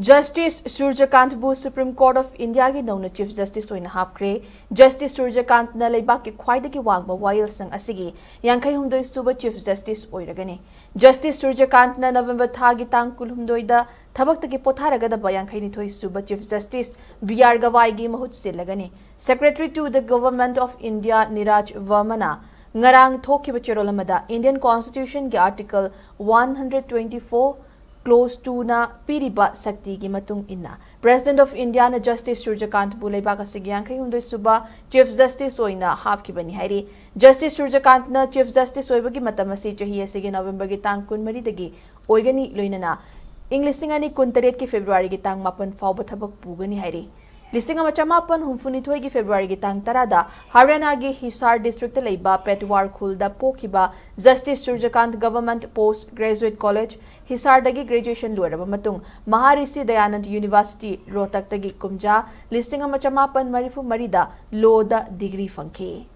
Justice Surya Kant bu Supreme Court of India ki nauna Chief Justice Oina Hapkhre, Justice Surya Kant na leibak ki khwaidagi wangba wayil sang asigi yankai humdoi Suba Chief Justice oiragani. Justice Surya Kant na November thagi tang kulhumdoi da thabaktagi potharagadaba yankai nithoi Suba Chief Justice B.R. Gawai gi mahut silagani. Secretary to the Government of India Niraj Vermana ngarang thokiba cherolamada Indian Constitution ki Article 124 Close to na piriba sakti ki matung inna. President of India na Justice Surya Kant bu leibak asigi yankai humdoi Suba Chief Justice Oina hapkhibani hairi. Justice Surya Kant na Chief Justice oibagi matam asi chahi asigi November gi tang 12 dagi oigani loinana English ani 19 ki February gi tang 8 fawba thabak pugani hairi. Lising Chamapan humfunithoi ki February gi tang tarada Haryana gi Hisar district leiba Petwar khulda pokhiba Justice Surya Kant Government Post Graduate College Hisar dagi graduation loiraba matung Maharishi Dayanand University Rohtak dagi kumja lising Chamapan marifu marida law da degree fangki.